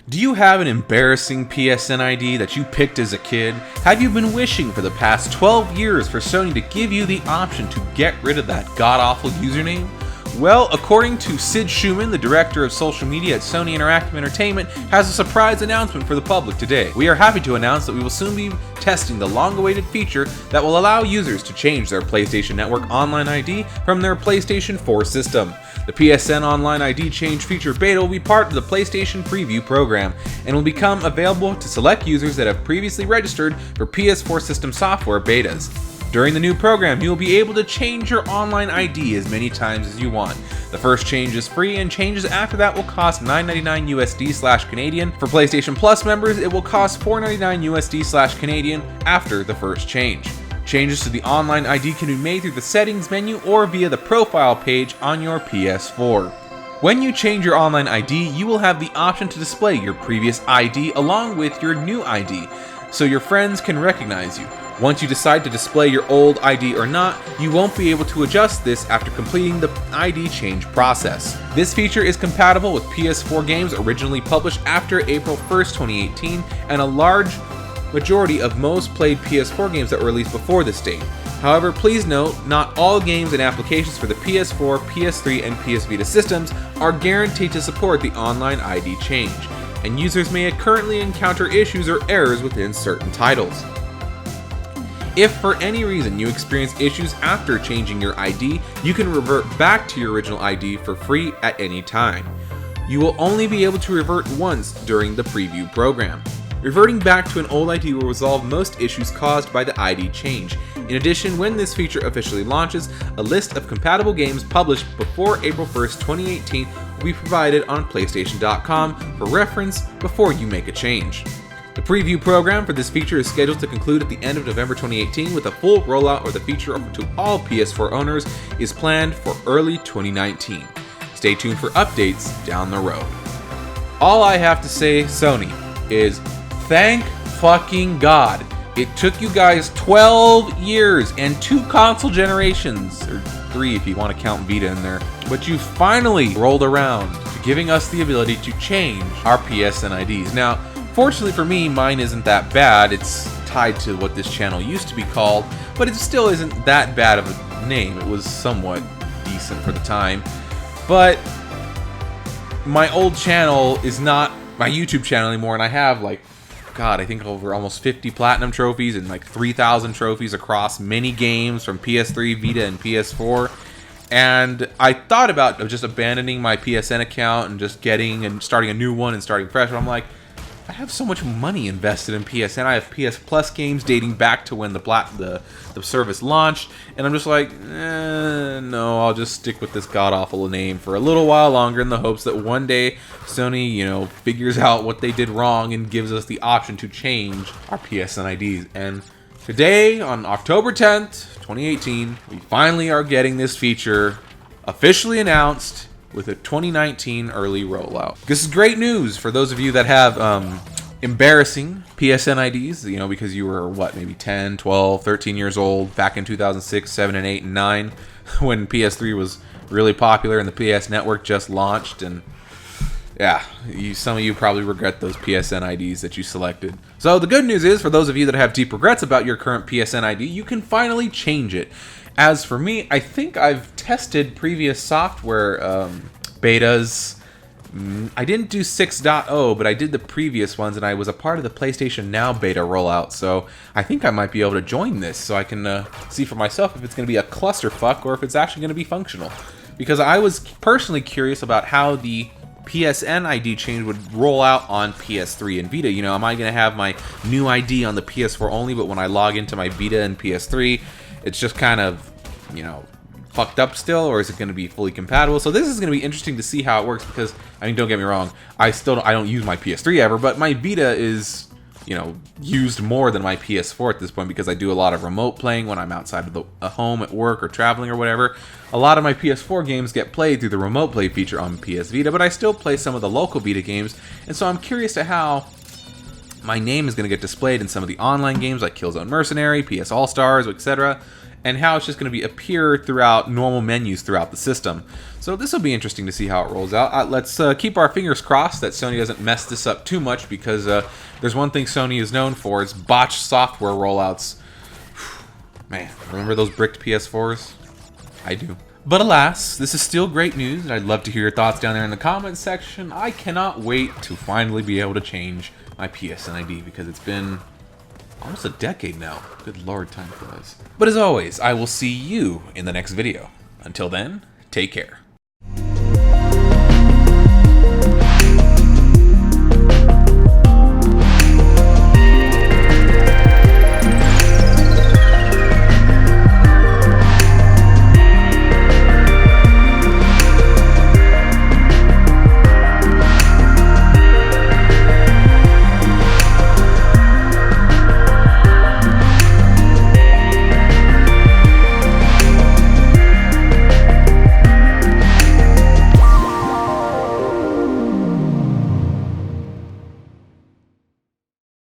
Do you have an embarrassing PSN ID that you picked as a kid? Have you been wishing for the past 12 years for Sony to give you the option to get rid of that god-awful username? Well, according to Sid Schumann, the director of social media at Sony Interactive Entertainment, has a surprise announcement for the public today. We are happy to announce that we will soon be testing the long-awaited feature that will allow users to change their PlayStation Network Online ID from their PlayStation 4 system. The PSN Online ID change feature beta will be part of the PlayStation Preview program and will become available to select users that have previously registered for PS4 system software betas. During the new program, you will be able to change your online ID as many times as you want. The first change is free, and changes after that will cost $9.99 USD/Canadian. For PlayStation Plus members, it will cost $4.99 USD/Canadian after the first change. Changes to the online ID can be made through the settings menu or via the profile page on your PS4. When you change your online ID, you will have the option to display your previous ID along with your new ID, so your friends can recognize you. Once you decide to display your old ID or not, you won't be able to adjust this after completing the ID change process. This feature is compatible with PS4 games originally published after April 1st, 2018, and a large majority of most played PS4 games that were released before this date. However, please note, not all games and applications for the PS4, PS3, and PS Vita systems are guaranteed to support the online ID change, and users may currently encounter issues or errors within certain titles. If for any reason you experience issues after changing your ID, you can revert back to your original ID for free at any time. You will only be able to revert once during the preview program. Reverting back to an old ID will resolve most issues caused by the ID change. In addition, when this feature officially launches, a list of compatible games published before April 1st, 2018 will be provided on PlayStation.com for reference before you make a change. The preview program for this feature is scheduled to conclude at the end of November 2018, with a full rollout of the feature to all PS4 owners is planned for early 2019. Stay tuned for updates down the road. All I have to say, Sony, is thank fucking God. It took you guys 12 years and 2 console generations, or 3 if you want to count Vita in there, but you finally rolled around to giving us the ability to change our PSN IDs. Now, fortunately for me, mine isn't that bad. It's tied to what this channel used to be called, but it still isn't that bad of a name. It was somewhat decent for the time. But my old channel is not my YouTube channel anymore, and I have I think over almost 50 platinum trophies and 3,000 trophies across many games from PS3, Vita, and PS4. And I thought about just abandoning my PSN account and just starting a new one and starting fresh. But I'm like, I have so much money invested in PSN. I have PS Plus games dating back to when the service launched, and I'm just like, no, I'll just stick with this god-awful name for a little while longer in the hopes that one day Sony, figures out what they did wrong and gives us the option to change our PSN IDs. And today, on October 10th, 2018, we finally are getting this feature officially announced with a 2019 early rollout. This is great news for those of you that have embarrassing PSN IDs, because you were, maybe 10, 12, 13 years old back in 2006, 7, and 8, and 9, when PS3 was really popular and the PS Network just launched. And yeah, some of you probably regret those PSN IDs that you selected. So the good news is, for those of you that have deep regrets about your current PSN ID, you can finally change it. As for me, I think I've tested previous software betas. I didn't do 6.0, but I did the previous ones, and I was a part of the PlayStation Now beta rollout, so I think I might be able to join this so I can see for myself if it's going to be a clusterfuck or if it's actually going to be functional. Because I was personally curious about how the PSN ID change would roll out on PS3 and Vita. Am I going to have my new ID on the PS4 only, but when I log into my Vita and PS3, it's just kind of, fucked up still, or is it going to be fully compatible? So this is going to be interesting to see how it works, because, don't get me wrong, I don't use my PS3 ever, but my Vita is, used more than my PS4 at this point, because I do a lot of remote playing when I'm outside of the home at work or traveling or whatever. A lot of my PS4 games get played through the remote play feature on PS Vita, but I still play some of the local Vita games, and so I'm curious to how my name is going to get displayed in some of the online games like Killzone Mercenary, PS All Stars, etc., and how it's just going to be appear throughout normal menus throughout the system. So this will be interesting to see how it rolls out. Let's keep our fingers crossed that Sony doesn't mess this up too much, because there's one thing Sony is known for, is botched software rollouts. Man, remember those bricked PS4s? I do. But alas, this is still great news, and I'd love to hear your thoughts down there in the comments section. I cannot wait to finally be able to change my PSN ID, because it's been almost a decade now. Good lord, time flies. But as always, I will see you in the next video. Until then, take care.